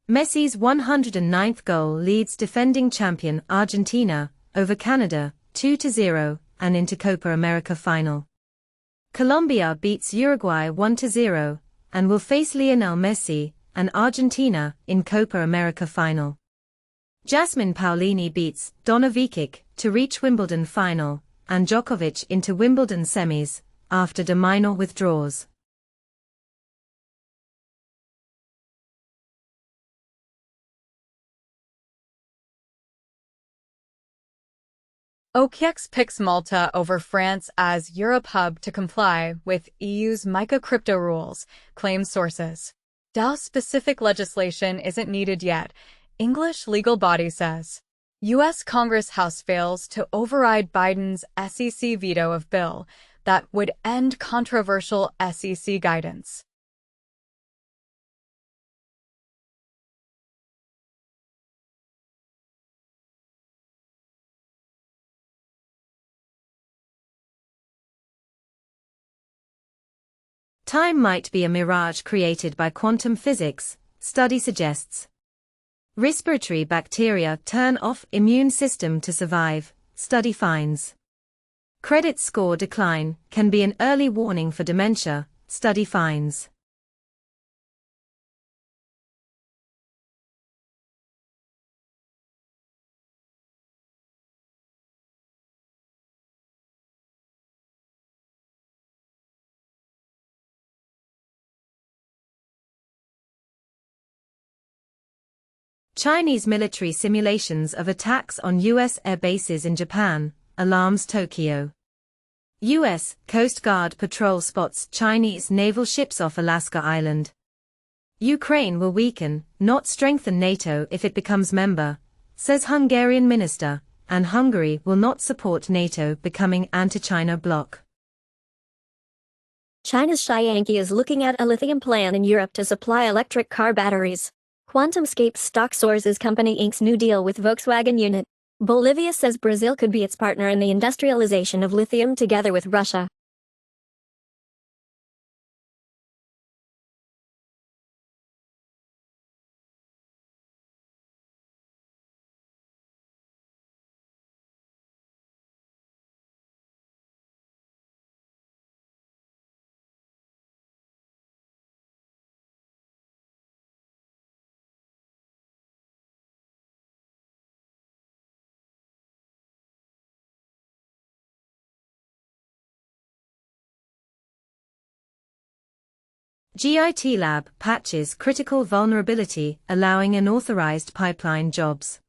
Messi's 109th goal leads defending champion Argentina over Canada 2-0 and into Copa America final. Colombia beats Uruguay 1-0 and will face Lionel Messi and Argentina in Copa America final. Jasmine Paolini beats Donna Vekic to reach Wimbledon final and Djokovic into Wimbledon semis after de Minaur withdraws. OKX picks Malta over France as Europe hub to comply with EU's MiCA crypto rules, claim sources. DAO-specific legislation isn't needed yet, English legal body says. U.S. Congress House fails to override Biden's SEC veto of bill that would end controversial SEC guidance. Time might be a mirage created by quantum physics, study suggests. Respiratory bacteria turn off immune system to survive, study finds. Credit score decline can be an early warning for dementia, study finds. Chinese military simulations of attacks on U.S. air bases in Japan alarms Tokyo. U.S. Coast Guard patrol spots Chinese naval ships off Alaska Island. Ukraine will weaken, not strengthen NATO if it becomes member, says Hungarian minister, and Hungary will not support NATO becoming anti-China bloc. China's Xiangqi is looking at a lithium plant in Europe to supply electric car batteries. QuantumScape stock sources company inks new deal with Volkswagen unit. Bolivia says Brazil could be its partner in the industrialization of lithium together with Russia. GIT lab patches critical vulnerability allowing unauthorized pipeline jobs.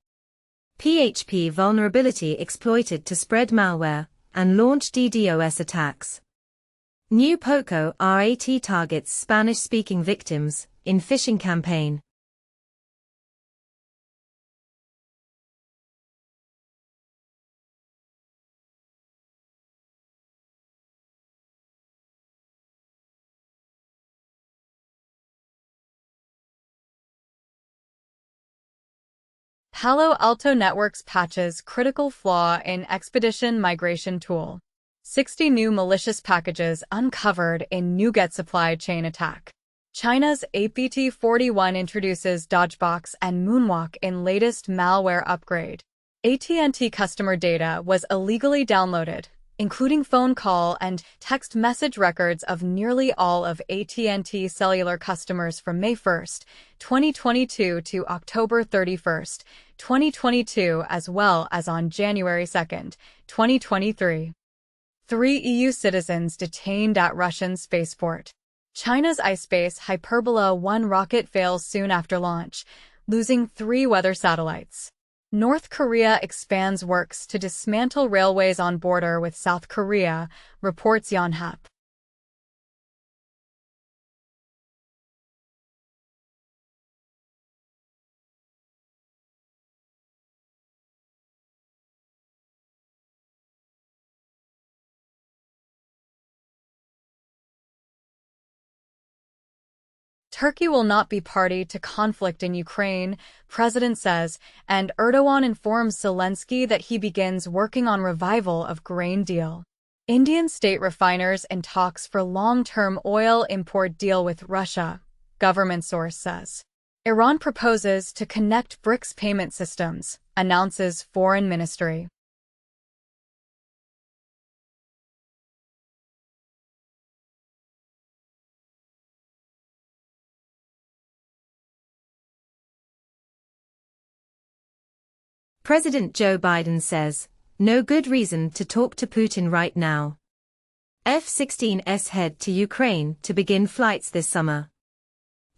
PHP vulnerability exploited to spread malware and launch DDoS attacks. New POCO RAT targets Spanish-speaking victims in phishing campaign. Palo Alto Networks patches critical flaw in Expedition migration tool. 60 new malicious packages uncovered in NuGet supply chain attack. China's APT41 introduces Dodgebox and Moonwalk in latest malware upgrade. AT&T customer data was illegally downloaded, including phone call and text message records of nearly all of AT&T cellular customers from May 1, 2022 to October 31, 2022, as well as on January 2, 2023. 3 EU citizens detained at Russian spaceport. China's iSpace Hyperbola 1 rocket fails soon after launch, losing 3 weather satellites. North Korea expands works to dismantle railways on border with South Korea, reports Yonhap. Turkey will not be party to conflict in Ukraine, President says, and Erdogan informs Zelensky that he begins working on revival of grain deal. Indian state refiners in talks for long-term oil import deal with Russia, government source says. Iran proposes to connect BRICS payment systems, announces Foreign Ministry. President Joe Biden says, no good reason to talk to Putin right now. F-16s head to Ukraine to begin flights this summer.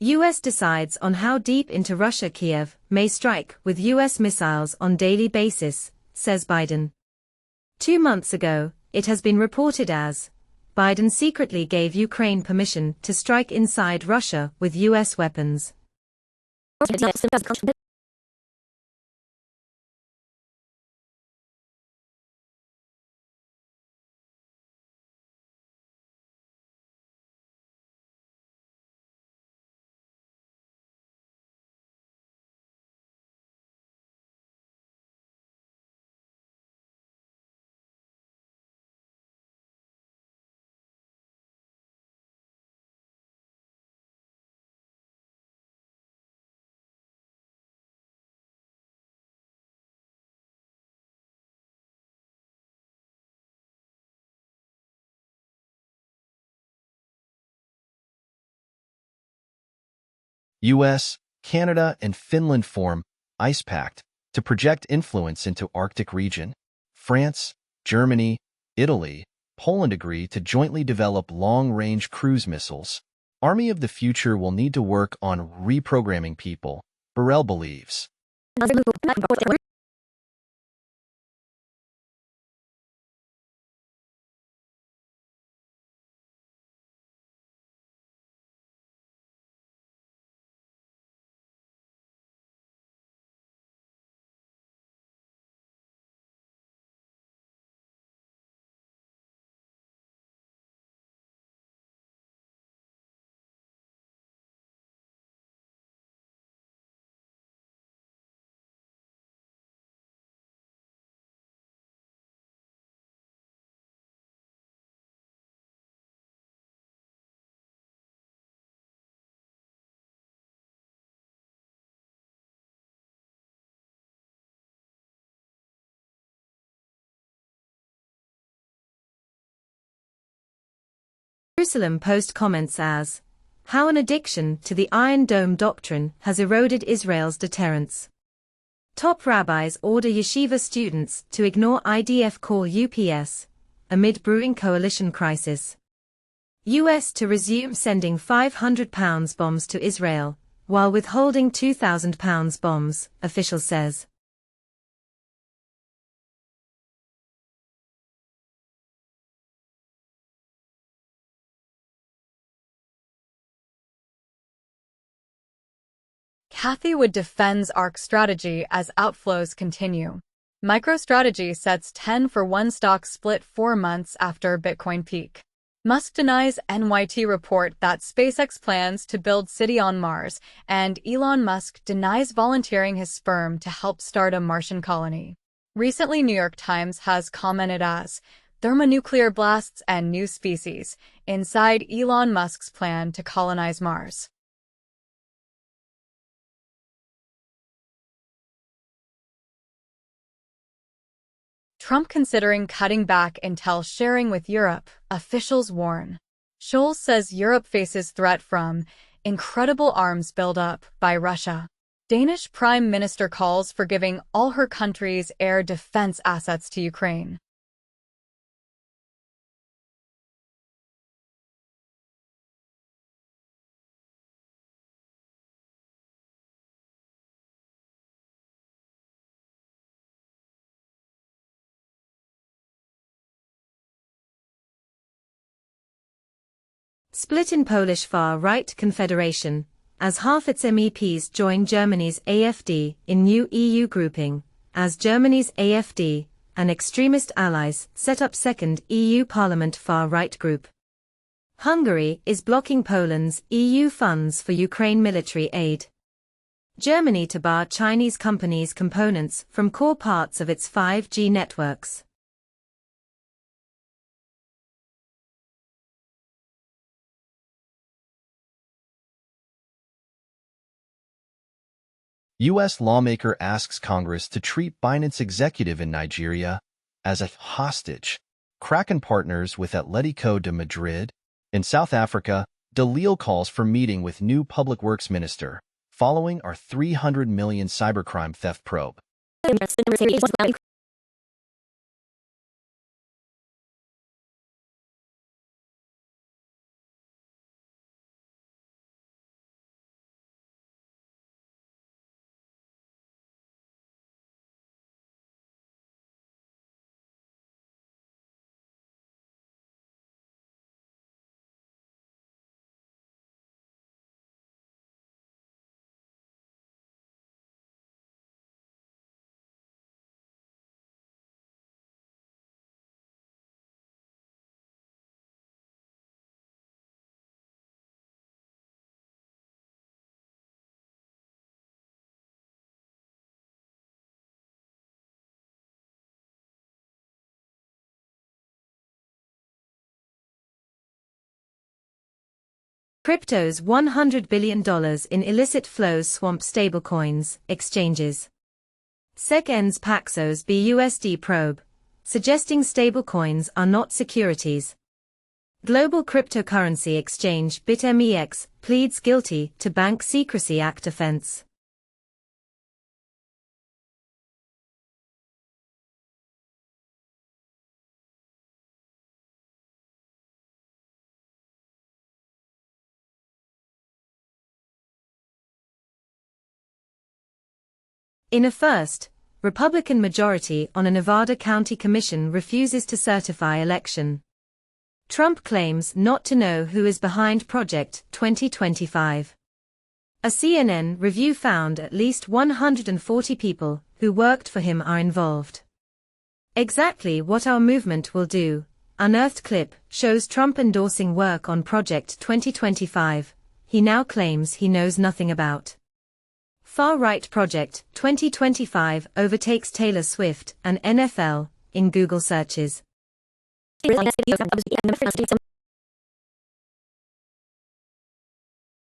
U.S. decides on how deep into Russia Kiev may strike with U.S. missiles on daily basis, says Biden. 2 months ago, it has been reported as Biden secretly gave Ukraine permission to strike inside Russia with U.S. weapons. US, Canada, and Finland form Ice Pact to project influence into Arctic region. France, Germany, Italy, Poland agree to jointly develop long-range cruise missiles. Army of the future will need to work on reprogramming people, Borrell believes. Jerusalem Post comments as, how an addiction to the Iron Dome doctrine has eroded Israel's deterrence. Top rabbis order yeshiva students to ignore IDF call UPS, amid brewing coalition crisis. U.S. to resume sending £500 bombs to Israel, while withholding £2,000 bombs, official says. Cathie Wood defends ARK strategy as outflows continue. MicroStrategy sets 10 for 1 stock split 4 months after Bitcoin peak. Musk denies NYT report that SpaceX plans to build city on Mars, and Elon Musk denies volunteering his sperm to help start a Martian colony. Recently, New York Times has commented as thermonuclear blasts and new species inside Elon Musk's plan to colonize Mars. Trump considering cutting back intel sharing with Europe, officials warn. Scholz says Europe faces threat from incredible arms buildup by Russia. Danish Prime Minister calls for giving all her country's air defense assets to Ukraine. Split in Polish far-right confederation, as half its MEPs join Germany's AfD in new EU grouping, as Germany's AfD and extremist allies set up second EU Parliament far-right group. Hungary is blocking Poland's EU funds for Ukraine military aid. Germany to bar Chinese companies' components from core parts of its 5G networks. U.S. lawmaker asks Congress to treat Binance executive in Nigeria as a hostage. Kraken partners with Atletico de Madrid. In South Africa, Dalil calls for meeting with new public works minister, following our 300 million cybercrime theft probe. Crypto's $100 billion in illicit flows swamp stablecoins, exchanges. SEC ends Paxos BUSD probe, suggesting stablecoins are not securities. Global cryptocurrency exchange BitMEX pleads guilty to Bank Secrecy Act offense. In a first, Republican majority on a Nevada county commission refuses to certify election. Trump claims not to know who is behind Project 2025. A CNN review found at least 140 people who worked for him are involved. Exactly what our movement will do. Unearthed clip shows Trump endorsing work on Project 2025. He now claims he knows nothing about. Far-right Project 2025 overtakes Taylor Swift and NFL in Google searches.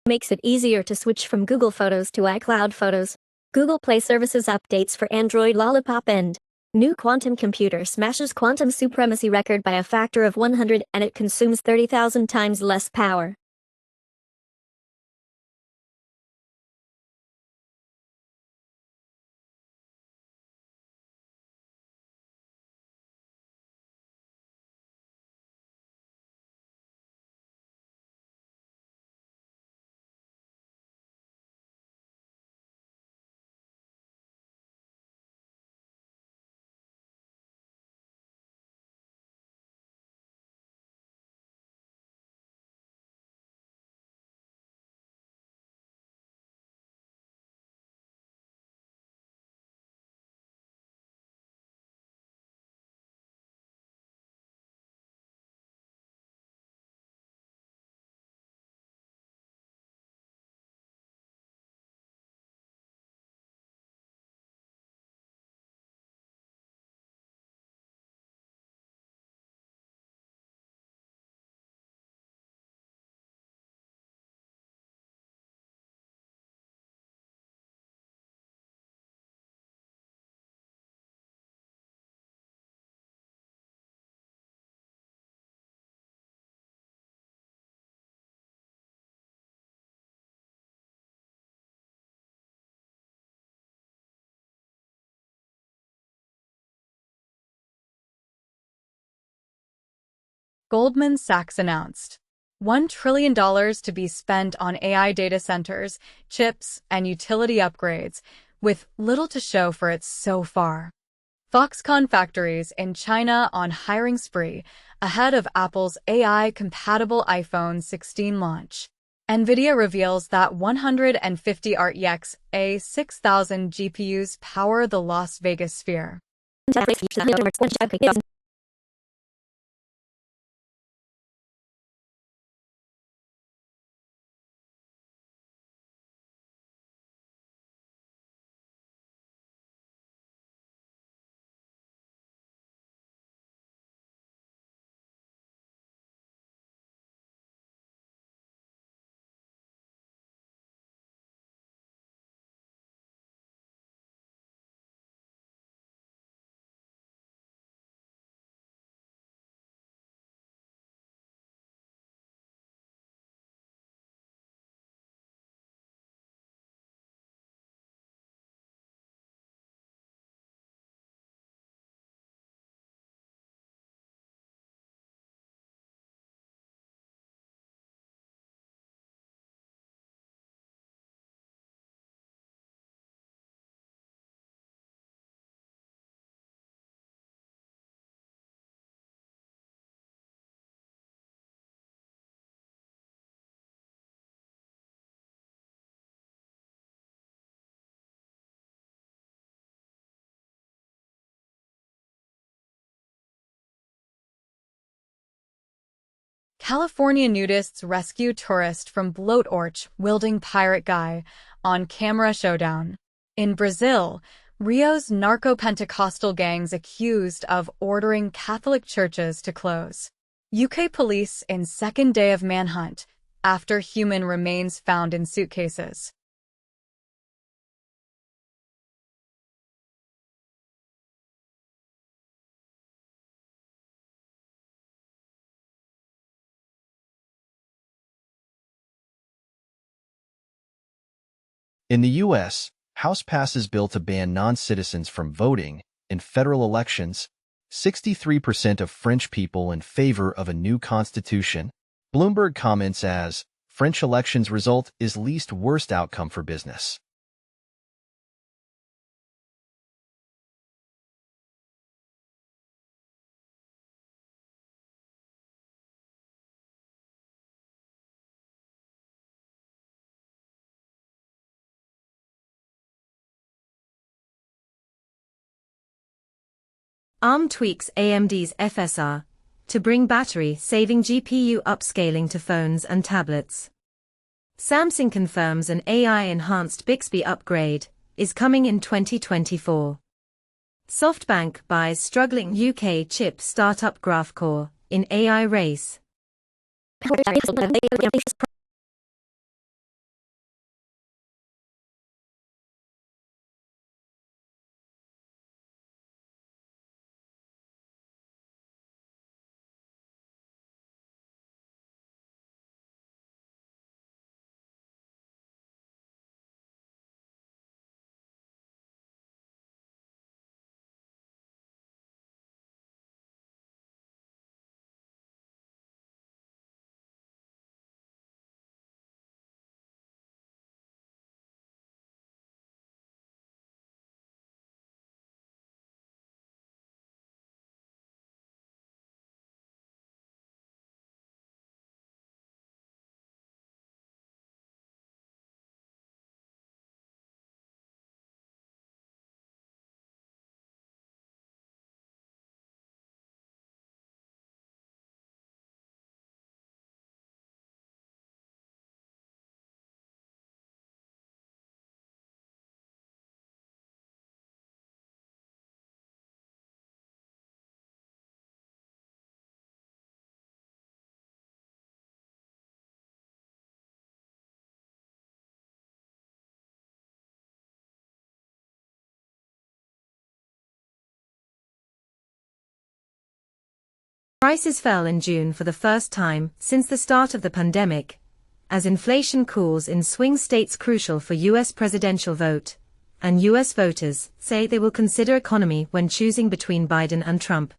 Makes it easier to switch from Google Photos to iCloud Photos. Google Play Services updates for Android Lollipop and new quantum computer smashes quantum supremacy record by a factor of 100 and it consumes 30,000 times less power. Goldman Sachs announced $1 trillion to be spent on AI data centers, chips, and utility upgrades, with little to show for it so far. Foxconn factories in China on hiring spree ahead of Apple's AI-compatible iPhone 16 launch. NVIDIA reveals that 150 RTX A6000 GPUs power the Las Vegas Sphere. California nudists rescue tourist from blowtorch wielding pirate guy on camera showdown. In Brazil, Rio's narco-Pentecostal gangs accused of ordering Catholic churches to close. UK police in second day of manhunt after human remains found in suitcases. In the U.S., House passes bill to ban non-citizens from voting in federal elections, 63% of French people in favor of a new constitution. Bloomberg comments as, French elections result is least worst outcome for business. ARM tweaks AMD's FSR to bring battery-saving GPU upscaling to phones and tablets. Samsung confirms an AI-enhanced Bixby upgrade is coming in 2024. SoftBank buys struggling UK chip startup Graphcore in AI race. Prices fell in June for the first time since the start of the pandemic, as inflation cools in swing states crucial for U.S. presidential vote, and U.S. voters say they will consider economy when choosing between Biden and Trump.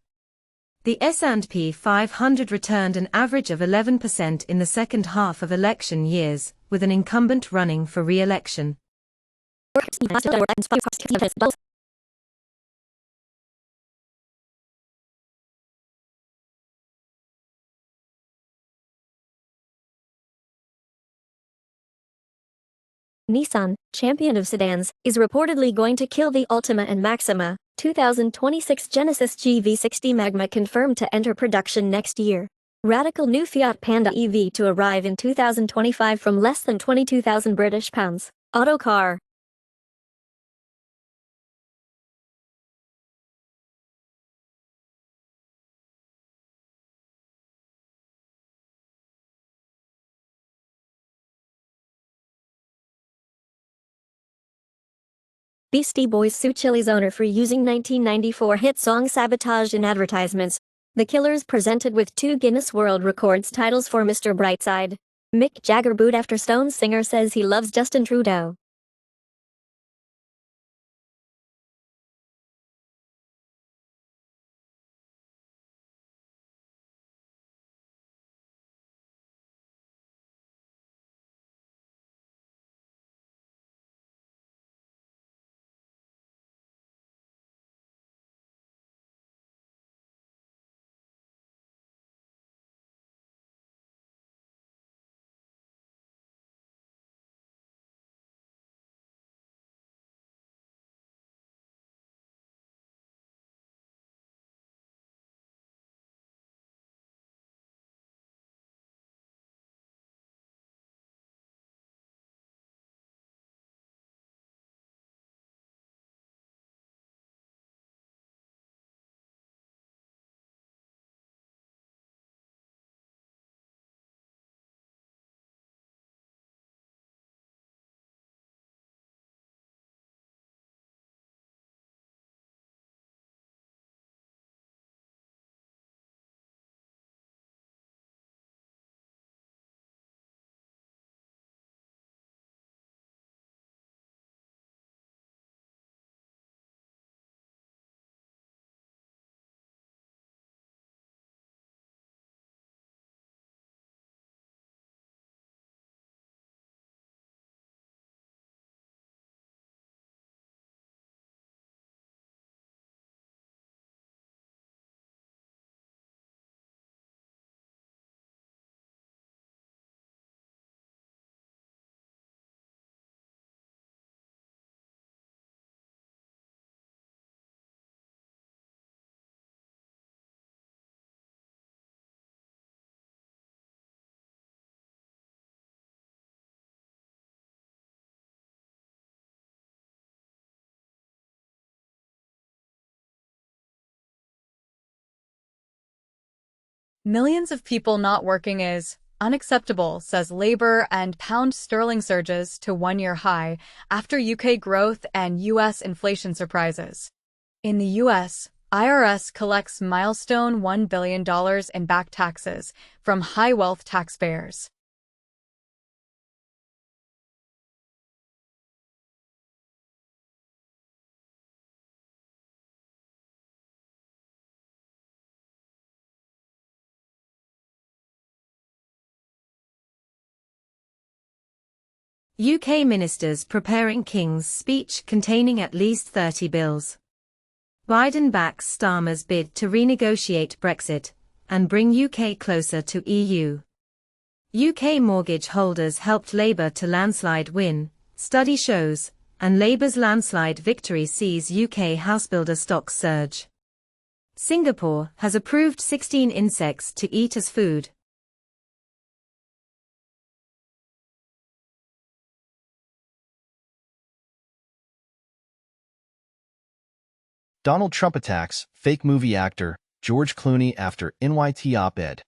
The S&P 500 returned an average of 11% in the second half of election years, with an incumbent running for re-election. Nissan, champion of sedans, is reportedly going to kill the Altima and Maxima. 2026 Genesis GV60 Magma confirmed to enter production next year. Radical new Fiat Panda EV to arrive in 2025 from less than £22,000. Autocar. Beastie Boys sue Chili's owner for using 1994 hit song Sabotage in advertisements. The Killers presented with 2 Guinness World Records titles for Mr. Brightside. Mick Jagger booed after Stones singer says he loves Justin Trudeau. Millions of people not working is unacceptable, says Labour, and pound sterling surges to one-year high after UK growth and US inflation surprises. In the US, IRS collects milestone $1 billion in back taxes from high-wealth taxpayers. UK ministers preparing King's speech containing at least 30 bills. Biden backs Starmer's bid to renegotiate Brexit and bring UK closer to EU. UK mortgage holders helped Labour to landslide win, study shows, and Labour's landslide victory sees UK housebuilder stocks surge. Singapore has approved 16 insects to eat as food. Donald Trump attacks fake movie actor George Clooney after NYT op-ed.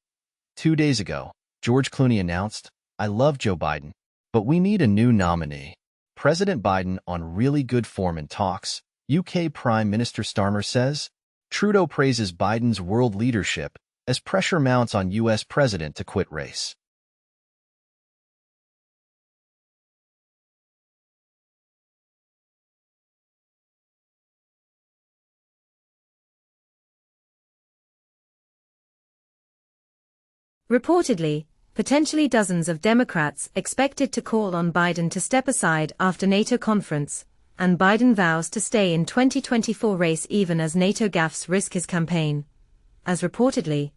2 days ago, George Clooney announced, "I love Joe Biden, but we need a new nominee." President Biden on really good form in talks, UK Prime Minister Starmer says. Trudeau praises Biden's world leadership as pressure mounts on US president to quit race. Reportedly, potentially dozens of Democrats expected to call on Biden to step aside after NATO conference, and Biden vows to stay in 2024 race even as NATO gaffes risk his campaign. As reportedly,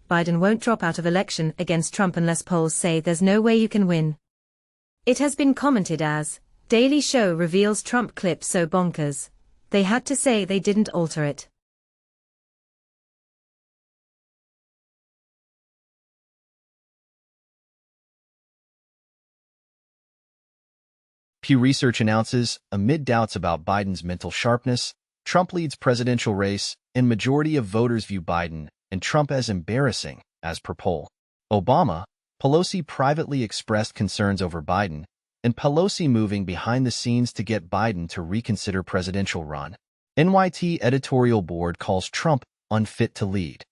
Biden won't drop out of election against Trump unless polls say there's no way you can win. It has been commented as, Daily Show reveals Trump clip so bonkers, they had to say they didn't alter it. Pew Research announces, amid doubts about Biden's mental sharpness, Trump leads presidential race, and majority of voters view Biden and Trump as embarrassing, as per poll. Obama, Pelosi privately expressed concerns over Biden, and Pelosi moving behind the scenes to get Biden to reconsider presidential run. NYT editorial board calls Trump unfit to lead.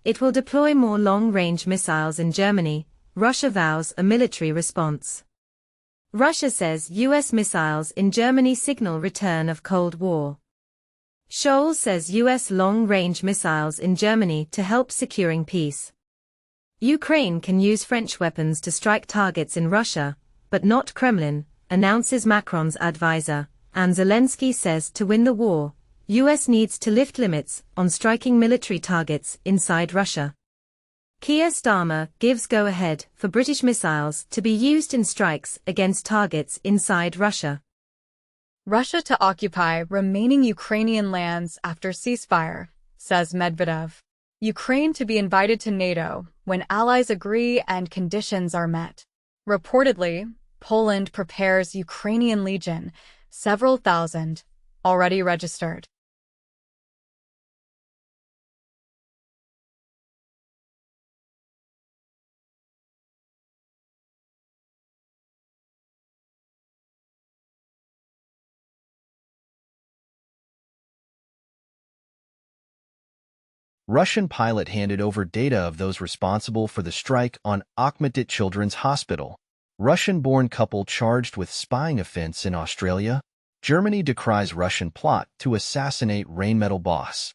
It will deploy more long-range missiles in Germany, Russia vows a military response. Russia says US missiles in Germany signal return of Cold War. Scholz says US long-range missiles in Germany to help securing peace. Ukraine can use French weapons to strike targets in Russia, but not Kremlin, announces Macron's advisor, and Zelensky says to win the war, US needs to lift limits on striking military targets inside Russia. Keir Starmer gives go-ahead for British missiles to be used in strikes against targets inside Russia. Russia to occupy remaining Ukrainian lands after ceasefire, says Medvedev. Ukraine to be invited to NATO when allies agree and conditions are met. Reportedly, Poland prepares Ukrainian Legion, several thousand, already registered. Russian pilot handed over data of those responsible for the strike on Akhmetit Children's Hospital. Russian-born couple charged with spying offense in Australia. Germany decries Russian plot to assassinate Rheinmetall boss.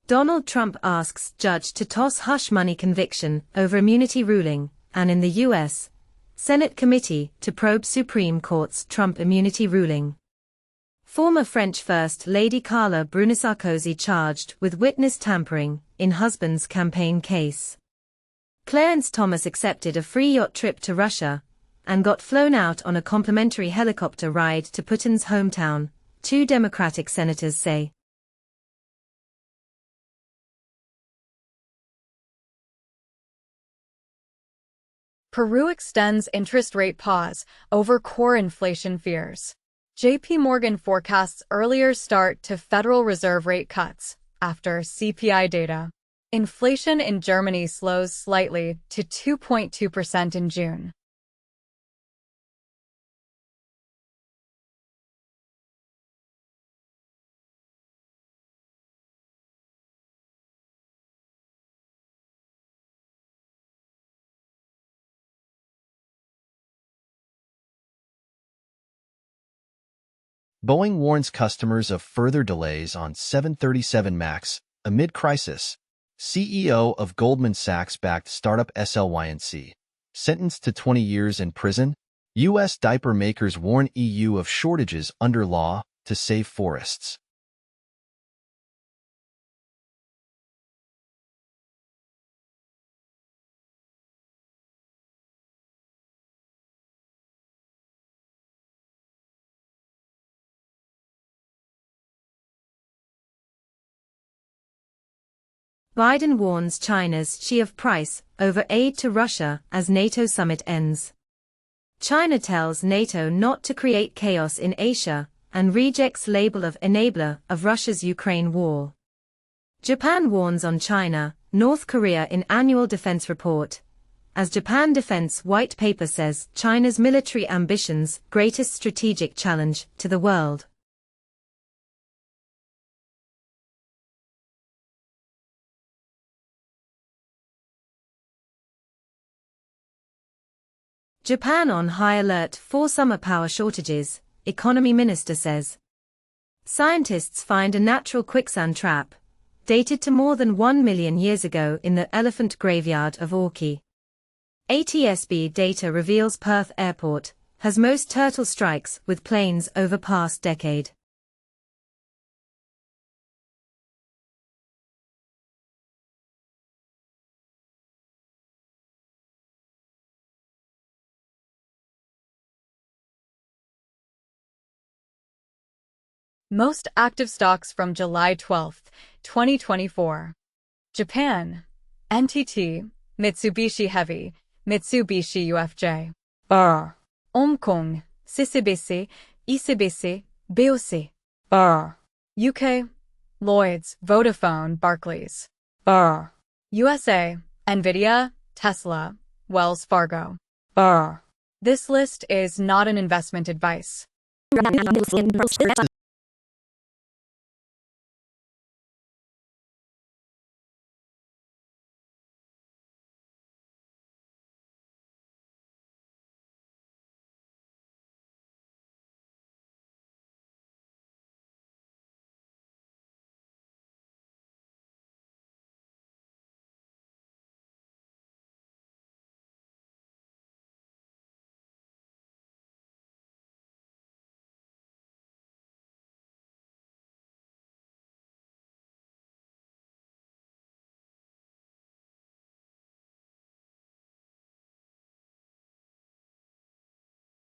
Donald Trump asks judge to toss hush money conviction over immunity ruling, and in the U.S., Senate committee to probe Supreme Court's Trump immunity ruling. Former French First Lady Carla Bruni Sarkozy charged with witness tampering in husband's campaign case. Clarence Thomas accepted a free yacht trip to Russia and got flown out on a complimentary helicopter ride to Putin's hometown, two Democratic senators say. Peru extends interest rate pause over core inflation fears. JP Morgan forecasts earlier start to Federal Reserve rate cuts after CPI data. Inflation in Germany slows slightly to 2.2% in June. Boeing warns customers of further delays on 737 MAX amid crisis. CEO of Goldman Sachs-backed startup SLYNC, sentenced to 20 years in prison. U.S. diaper makers warn EU of shortages under law to save forests. Biden warns China's Xi of price over aid to Russia as NATO summit ends. China tells NATO not to create chaos in Asia and rejects label of enabler of Russia's Ukraine war. Japan warns on China, North Korea in annual defense report. As Japan Defense White Paper says, China's military ambitions greatest strategic challenge to the world. Japan on high alert for summer power shortages, economy minister says. Scientists find a natural quicksand trap, dated to more than 1 million years ago in the elephant graveyard of Orkney. ATSB data reveals Perth Airport has most turtle strikes with planes over past decade. Most active stocks from July 12, 2024. Japan. NTT, Mitsubishi Heavy, Mitsubishi UFJ. Hongkong, CCBC, ECBC, BOC. UK. Lloyds, Vodafone, Barclays. USA. Nvidia, Tesla, Wells Fargo. This list is not an investment advice.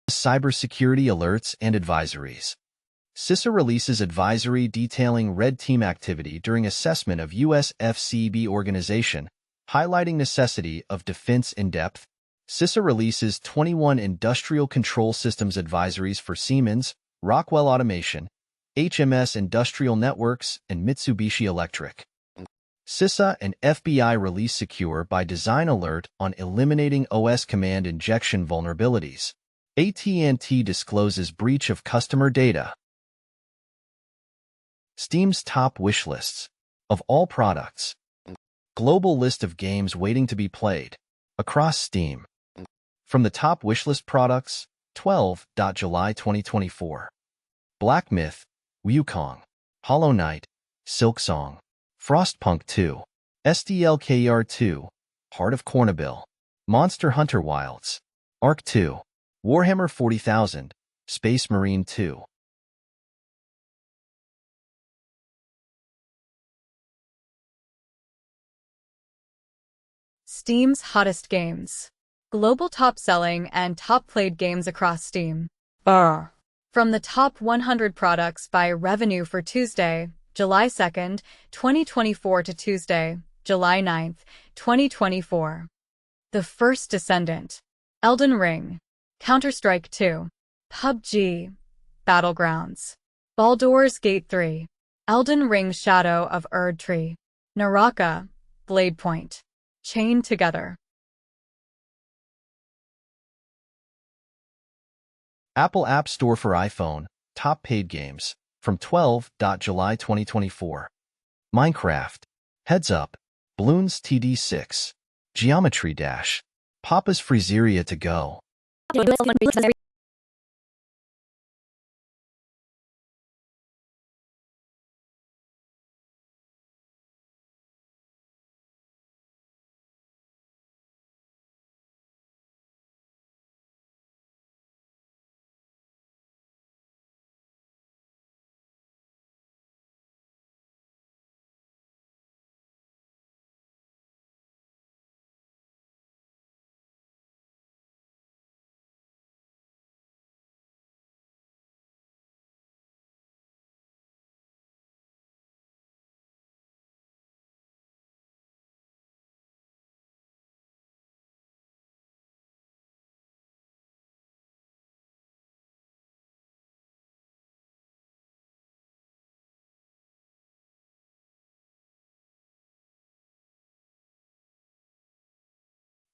Cybersecurity alerts and advisories. CISA releases advisory detailing red team activity during assessment of U.S. FCB organization, highlighting necessity of defense in depth. CISA releases 21 industrial control systems advisories for Siemens, Rockwell Automation, HMS Industrial Networks, and Mitsubishi Electric. CISA and FBI release Secure by Design alert on eliminating OS command injection vulnerabilities. AT&T discloses breach of customer data. Steam's top wish lists. Of all products. Global list of games waiting to be played. Across Steam. From the top wishlist products, 12. July 2024. Black Myth, Wukong, Hollow Knight, Silksong, Frostpunk 2, SDLKR 2, Heart of Cornabill, Monster Hunter Wilds, Ark 2, Warhammer 40,000, Space Marine 2. Steam's hottest games. Global top-selling and top-played games across Steam. From the top 100 products by revenue for Tuesday, July 2nd, 2024 to Tuesday, July 9th, 2024. The First Descendant. Elden Ring. Counter-Strike 2. PUBG. Battlegrounds. Baldur's Gate 3. Elden Ring Shadow of Erdtree. Naraka. Bladepoint. Chained Together. Apple App Store for iPhone, top paid games, from 12. July 2024. Minecraft, Heads Up, Bloons TD6, Geometry Dash, Papa's Freezeria to Go.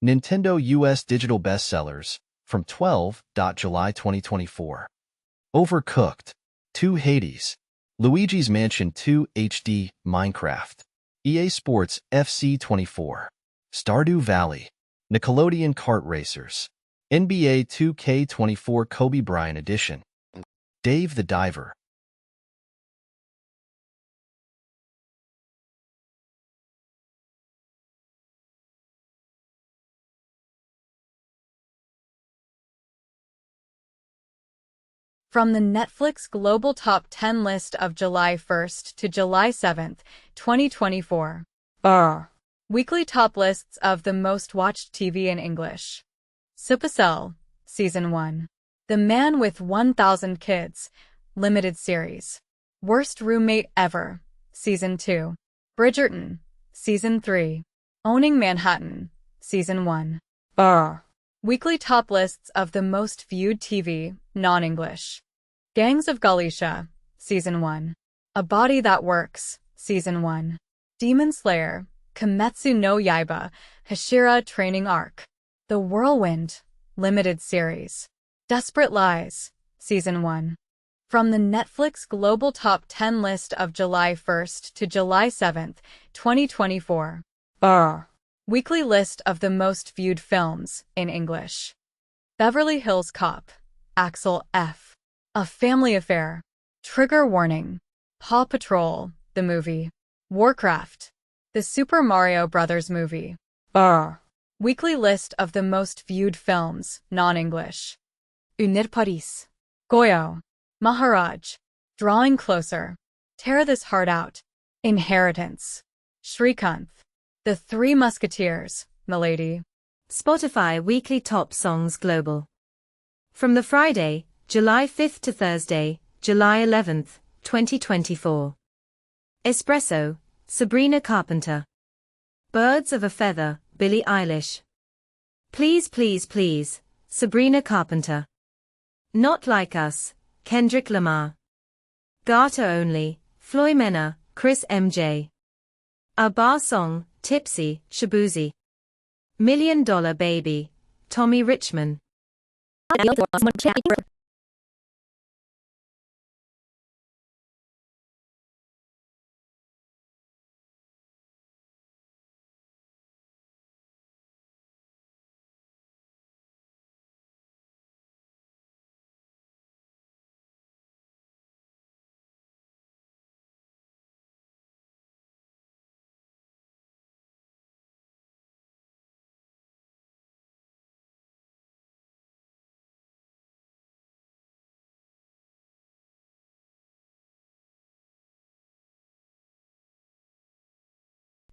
Nintendo US Digital Bestsellers, from 12. July 2024. Overcooked, 2 Hades, Luigi's Mansion 2 HD, Minecraft, EA Sports FC 24, Stardew Valley, Nickelodeon Kart Racers, NBA 2K24 Kobe Bryant Edition, Dave the Diver. From the Netflix Global Top 10 list of July 1st to July 7th, 2024. Weekly top lists of the most watched TV in English. Supercell, Season 1. The Man with 1,000 Kids, Limited Series. Worst Roommate Ever, Season 2. Bridgerton, Season 3. Owning Manhattan, Season 1. Weekly top lists of the most viewed TV, non-English. Gangs of Galicia, Season 1. A Body That Works, Season 1. Demon Slayer, Kimetsu no Yaiba, Hashira Training Arc. The Whirlwind, Limited Series. Desperate Lies, Season 1. From the Netflix Global Top 10 list of July 1st to July 7th, 2024. Weekly list of the most viewed films in English. Beverly Hills Cop, Axel F. A Family Affair. Trigger Warning. Paw Patrol, the movie. Warcraft. The Super Mario Bros. Movie. Weekly list of the most viewed films, non-English. Unir Paris. Goyo. Maharaj. Drawing Closer. Tear This Heart Out. Inheritance. Shrikanth. The Three Musketeers, Milady. Spotify Weekly Top Songs Global. From the Friday, July 5th to Thursday, July 11th, 2024. Espresso, Sabrina Carpenter. Birds of a Feather, Billie Eilish. Please Please Please, Sabrina Carpenter. Not Like Us, Kendrick Lamar. Garter Only, Floyd Mena, Chris MJ. A bar song, Tipsy, Shabuzi. $1 Million Baby, Tommy Richman.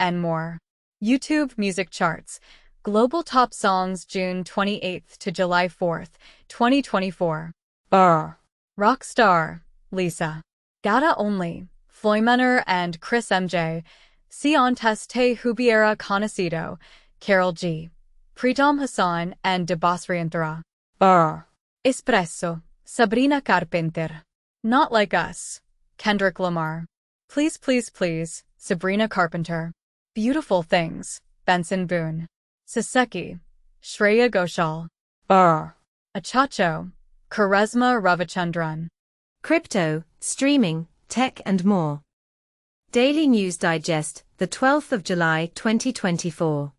And more. YouTube Music Charts. Global Top Songs June 28th to July 4th, 2024. Rockstar, Lisa. Gata Only, Floymenor and Chris MJ. Si Antes Te Hubiera Conocido, Carol G. Pritam Hassan and Debasrianthara. Espresso, Sabrina Carpenter. Not Like Us, Kendrick Lamar. Please Please Please, Sabrina Carpenter. Beautiful Things, Benson Boone. Saseki, Shreya Ghoshal. Achacho, Charisma Ravichandran. Crypto, streaming, tech and more. Daily News Digest, the 12th of July 2024.